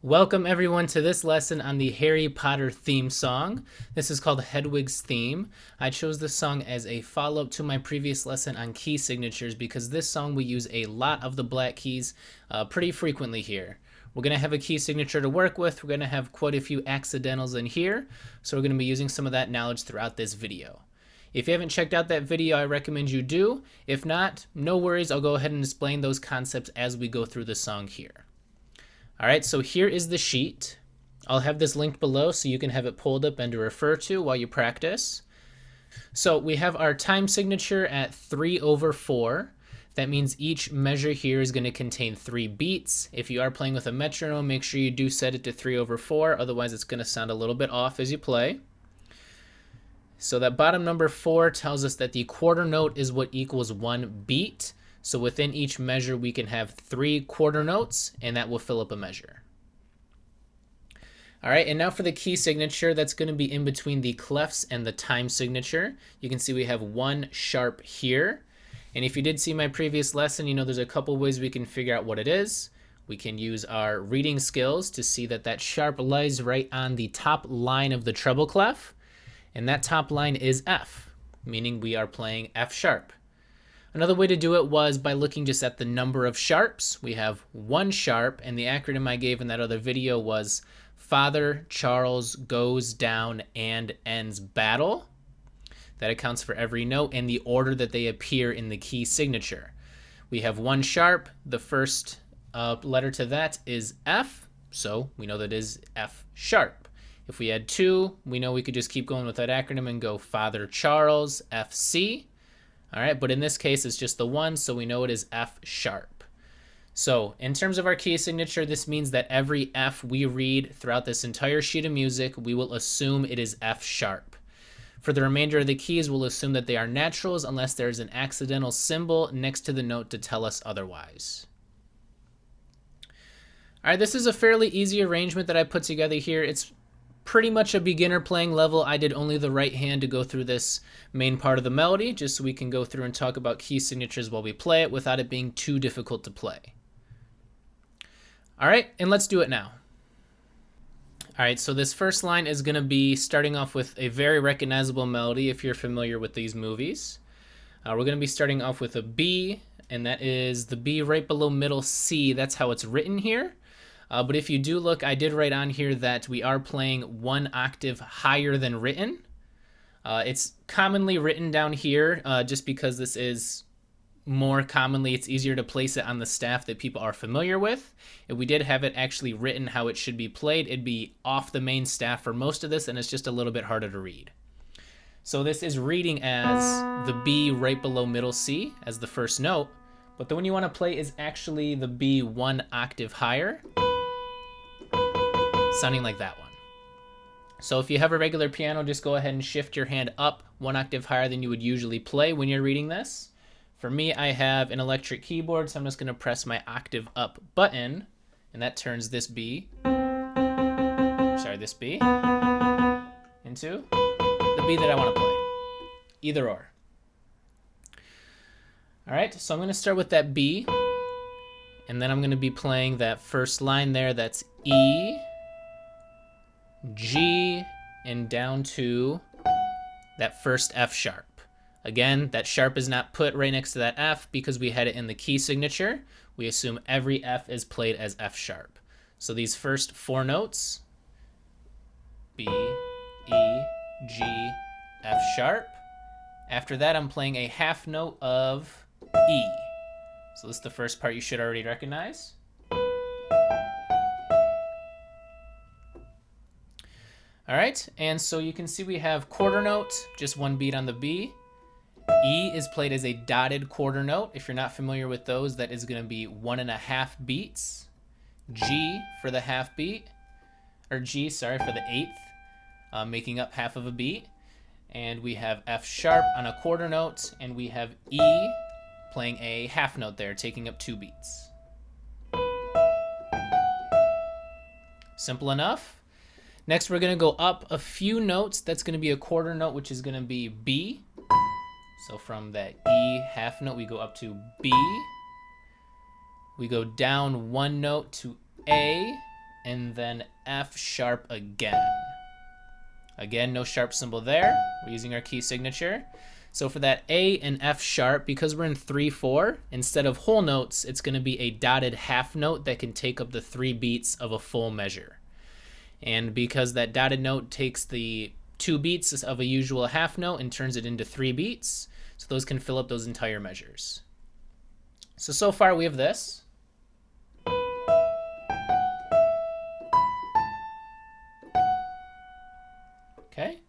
Welcome everyone to this lesson on the Harry Potter theme song. This is called Hedwig's Theme. I chose this song as a follow-up to my previous lesson on key signatures because this song we use a lot of the black keys pretty frequently here. We're going to have a key signature to work with. We're going to have quite a few accidentals in here, so we're going to be using some of that knowledge throughout this video. If you haven't checked out that video, I recommend you do. If not, no worries, I'll go ahead and explain those concepts as we go through the song here. All right, so here is the sheet. I'll have this linked below so you can have it pulled up and to refer to while you practice. So we have our time signature at 3/4. That means each measure here is going to contain 3 beats. If you are playing with a metronome, make sure you do set it to 3/4. Otherwise, it's going to sound a little bit off as you play. So that bottom number 4 tells us that the quarter note is what equals 1 beat. So within each measure, we can have 3 quarter notes, and that will fill up a measure. All right, and now for the key signature, that's going to be in between the clefs and the time signature. You can see we have 1 sharp here. And if you did see my previous lesson, you know there's a couple ways we can figure out what it is. We can use our reading skills to see that that sharp lies right on the top line of the treble clef. And that top line is F, meaning we are playing F sharp. Another way to do it was by looking just at the number of sharps. We have 1 sharp, and the acronym I gave in that other video was Father Charles Goes Down and Ends Battle. That accounts for every note and the order that they appear in the key signature. We have 1 sharp. The first letter to that is F, so we know that is F sharp. If we had 2, we know we could just keep going with that acronym and go Father Charles, F C. All right, but in this case, it's just the 1, so we know it is F sharp. So in terms of our key signature, this means that every F we read throughout this entire sheet of music, we will assume it is F sharp. For the remainder of the keys, we'll assume that they are naturals unless there's an accidental symbol next to the note to tell us otherwise. All right, this is a fairly easy arrangement that I put together here. It's pretty much a beginner playing level. I did only the right hand to go through this main part of the melody, just so we can go through and talk about key signatures while we play it without it being too difficult to play. All right, and let's do it now. All right, so this first line is going to be starting off with a very recognizable melody if you're familiar with these movies. We're going to be starting off with a B, and that is the B right below middle C. That's how it's written here. But if you do look, I did write on here that we are playing 1 octave higher than written. It's commonly written down here just because this is more commonly, it's easier to place it on the staff that people are familiar with. If we did have it actually written how it should be played, it'd be off the main staff for most of this, and it's just a little bit harder to read. So this is reading as the B right below middle C as the first note, but the one you want to play is actually the B 1 octave higher, sounding like that one. So if you have a regular piano, just go ahead and shift your hand up 1 octave higher than you would usually play when you're reading this. For me, I have an electric keyboard, so I'm just going to press my octave up button, and that turns this B into the B that I want to play. Either or. All right, so I'm going to start with that B, and then I'm going to be playing that first line there. That's E, G, and down to that first F sharp. Again, that sharp is not put right next to that F because we had it in the key signature. We assume every F is played as F sharp. So these first 4 notes, B, E, G, F sharp. After that, I'm playing a half note of E. So this is the first part you should already recognize. All right, and so you can see we have quarter note, just 1 beat on the B. E is played as a dotted quarter note. If you're not familiar with those, that is going to be 1.5 beats. G for the half beat, or G, sorry, for the 8th, making up half of a beat. And we have F sharp on a quarter note, and we have E playing a half note there, taking up 2 beats. Simple enough. Next, we're going to go up a few notes. That's going to be a quarter note, which is going to be B. So from that E half note, we go up to B. We go down 1 note to A, and then F sharp again. Again, no sharp symbol there. We're using our key signature. So for that A and F sharp, because we're in 3/4, instead of whole notes, it's going to be a dotted half note that can take up the 3 beats of a full measure. And because that dotted note takes the 2 beats of a usual half note and turns it into 3 beats, so those can fill up those entire measures. So far we have this. Okay,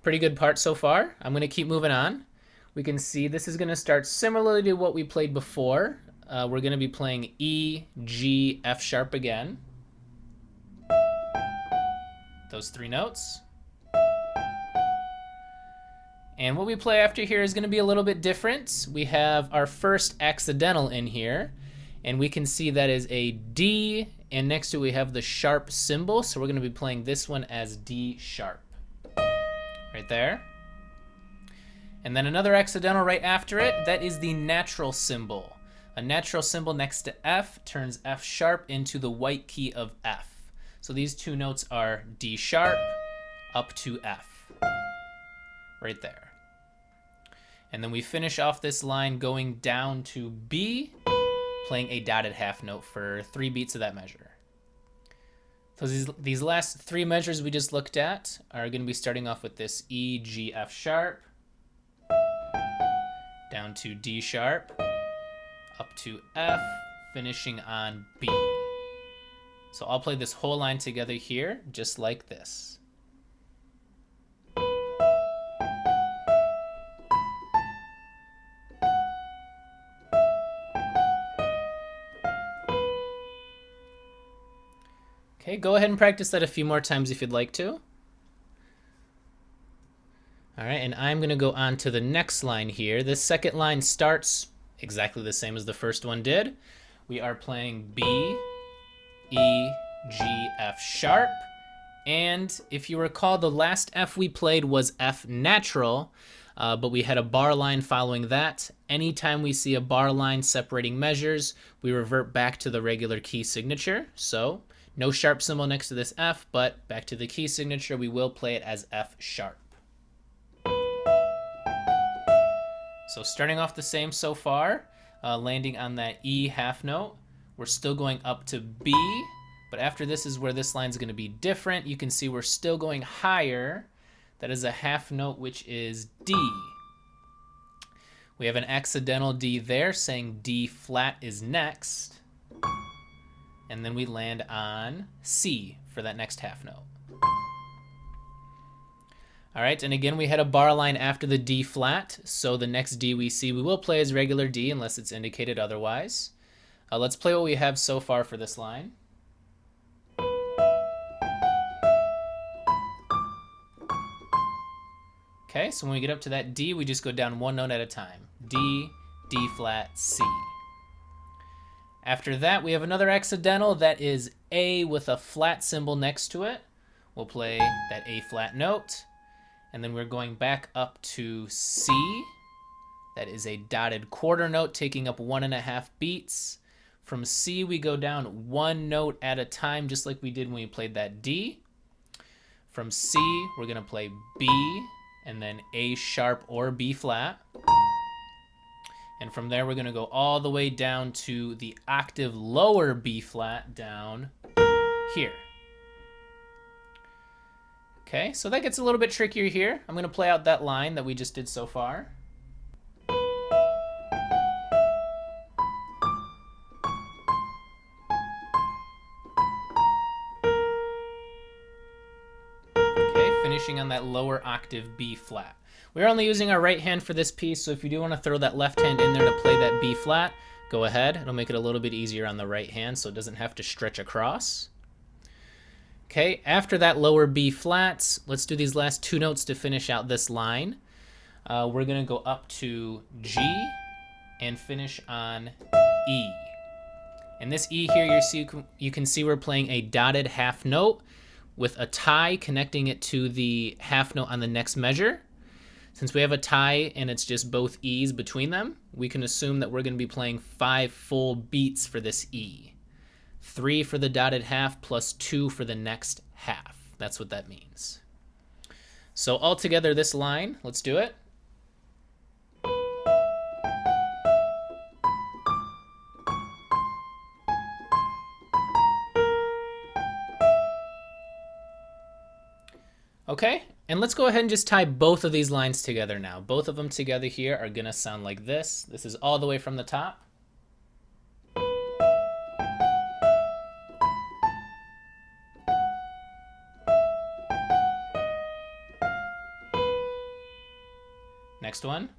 pretty good part so far. I'm going to keep moving on. We can see this is going to start similarly to what we played before. We're going to be playing E, G, F sharp again. Those 3 notes. And what we play after here is going to be a little bit different. We have our first accidental in here, and we can see that is a D, and next to it we have the sharp symbol, so we're going to be playing this one as D sharp. Right there. And then another accidental right after it, that is the natural symbol. A natural symbol next to F turns F sharp into the white key of F. So these 2 notes are D sharp up to F. Right there. And then we finish off this line going down to B, playing a dotted half note for 3 beats of that measure. So these last 3 measures we just looked at are going to be starting off with this E, G, F sharp, down to D sharp, up to F, finishing on B. So I'll play this whole line together here, just like this. Okay, go ahead and practice that a few more times if you'd like to. All right, and I'm going to go on to the next line here. This second line starts exactly the same as the first one did. We are playing B, E, G, F sharp. And if you recall, the last F we played was F natural, but we had a bar line following that. Anytime we see a bar line separating measures, we revert back to the regular key signature. So no sharp symbol next to this F, but back to the key signature, we will play it as F sharp. So starting off the same so far, landing on that E half note. We're still going up to B, but after this is where this line is going to be different. You can see we're still going higher. That is a half note, which is D. We have an accidental D there saying D flat is next. And then we land on C for that next half note. All right, and again, we had a bar line after the D flat, so the next D we see we will play as regular D unless it's indicated otherwise. Let's play what we have so far for this line. Okay, so when we get up to that D, we just go down 1 note at a time. D, D flat, C. After that, we have another accidental that is A with a flat symbol next to it. We'll play that A flat note. And then we're going back up to C. That is a dotted quarter note taking up 1.5 beats. From C, we go down 1 note at a time, just like we did when we played that D. From C, we're going to play B, and then A sharp or B flat. And from there, we're going to go all the way down to the octave lower B flat down here. Okay, so that gets a little bit trickier here. I'm going to play out that line that we just did so far. Okay, finishing on that lower octave B flat. We're only using our right hand for this piece, so if you do want to throw that left hand in there to play that B flat, go ahead. It'll make it a little bit easier on the right hand so it doesn't have to stretch across. Okay, after that lower B flats, let's do these last 2 notes to finish out this line. We're going to go up to G and finish on E. And this E here, you can see we're playing a dotted half note with a tie connecting it to the half note on the next measure. Since we have a tie and it's just both E's between them, we can assume that we're going to be playing 5 full beats for this E. 3 for the dotted half plus 2 for the next half. That's what that means. So altogether this line, let's do it. Okay, and let's go ahead and just tie both of these lines together now. Both of them together here are gonna sound like this. This is all the way from the top. Next one.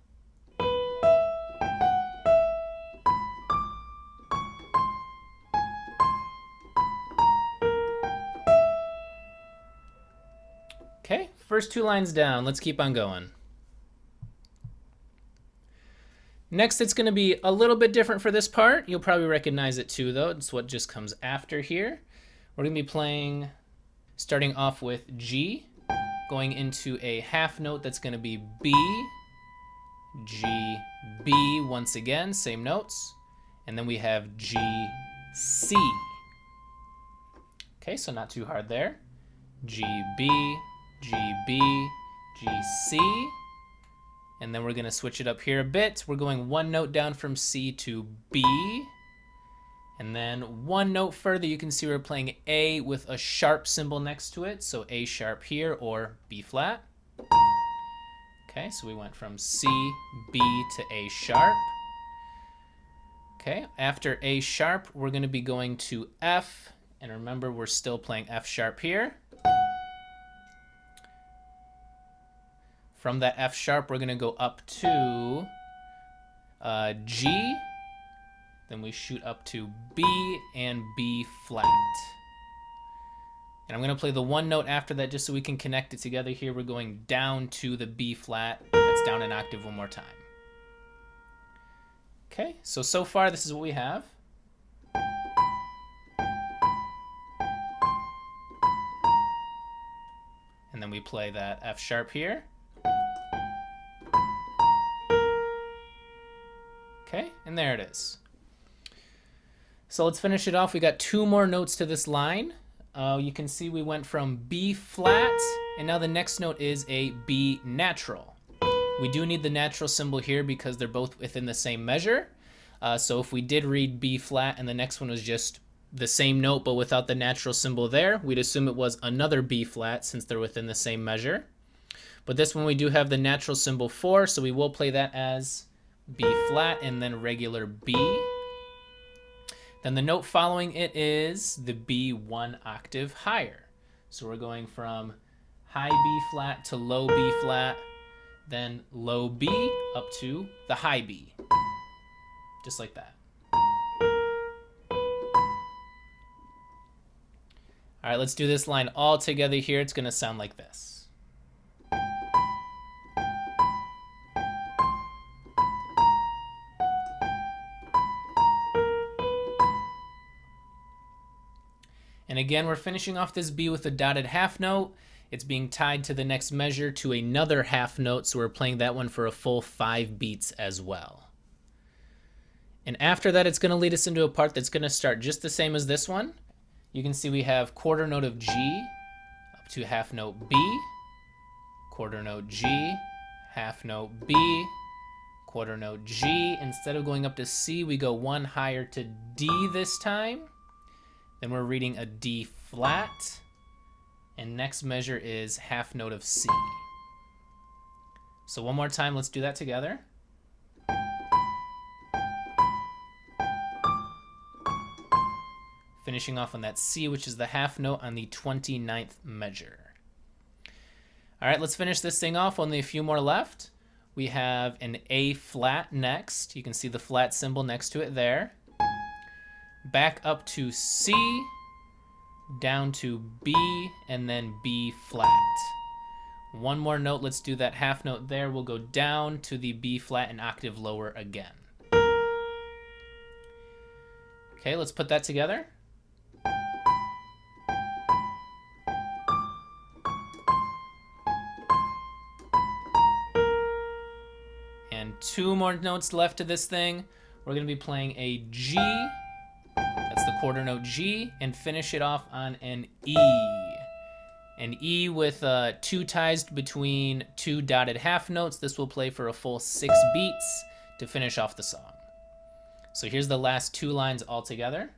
Okay, first 2 lines down. Let's keep on going. Next, it's going to be a little bit different for this part. You'll probably recognize it too, though. It's what just comes after here. We're going to be playing, starting off with G, going into a half note that's going to be B, G, B once again, same notes. And then we have G, C. Okay, so not too hard there. G, B, G, B, G, C. And then we're going to switch it up here a bit. We're going 1 note down from C to B. And then 1 note further, you can see we're playing A with a sharp symbol next to it. So A sharp here or B flat. Okay, so we went from C, B to A sharp. Okay, after A sharp, we're going to be going to F. And remember, we're still playing F sharp here. From that F sharp, we're going to go up to G. Then we shoot up to B and B flat. And I'm going to play the 1 note after that just so we can connect it together here. We're going down to the B flat. That's down an octave 1 more time. Okay, so far this is what we have. And then we play that F sharp here. Okay, and there it is. So let's finish it off. We got 2 more notes to this line. You can see we went from B flat, and now the next note is a B natural. We do need the natural symbol here because they're both within the same measure. So if we did read B flat and the next one was just the same note but without the natural symbol there, we'd assume it was another B flat since they're within the same measure. But this one we do have the natural symbol for, so we will play that as B flat and then regular B. Then the note following it is the B 1 octave higher. So we're going from high B flat to low B flat, then low B up to the high B. Just like that. All right, let's do this line all together here. It's going to sound like this. And again, we're finishing off this B with a dotted half note. It's being tied to the next measure to another half note, so we're playing that one for a full 5 beats as well. And after that, it's going to lead us into a part that's going to start just the same as this one. You can see we have quarter note of G up to half note B, quarter note G, half note B, quarter note G. Instead of going up to C, we go 1 higher to D this time. Then we're reading a D flat, and next measure is half note of C. So 1 more time, let's do that together. Finishing off on that C, which is the half note on the 29th measure. All right, let's finish this thing off. Only a few more left. We have an A flat next. You can see the flat symbol next to it there. Back up to C, down to B, and then B flat. 1 more note, let's do that half note there. We'll go down to the B flat an octave lower again. Okay, let's put that together. And 2 more notes left to this thing. We're going to be playing a G. That's the quarter note G, and finish it off on an E. An E with 2 ties between 2 dotted half notes. This will play for a full 6 beats to finish off the song. So here's the last 2 lines all together.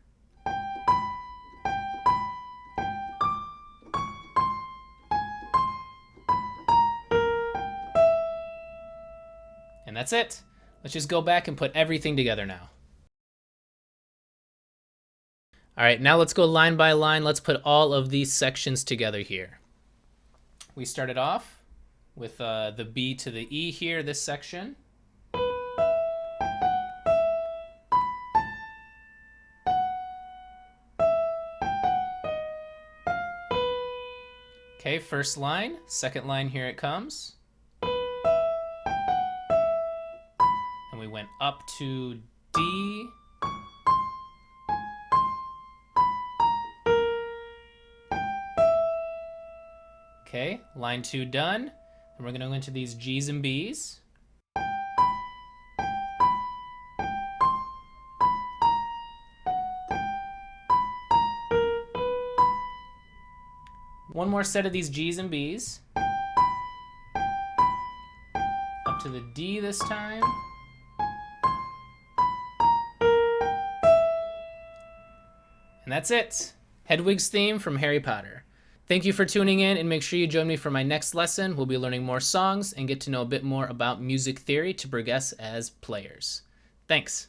And that's it. Let's just go back and put everything together now. All right, now let's go line by line. Let's put all of these sections together here. We started off with the B to the E here, this section. Okay, first line, second line, here it comes. And we went up to D. Okay, line 2 done. And we're gonna go into these G's and B's. One more set of these G's and B's. Up to the D this time. And that's it. Hedwig's theme from Harry Potter. Thank you for tuning in, and make sure you join me for my next lesson. We'll be learning more songs and get to know a bit more about music theory to progress as players. Thanks.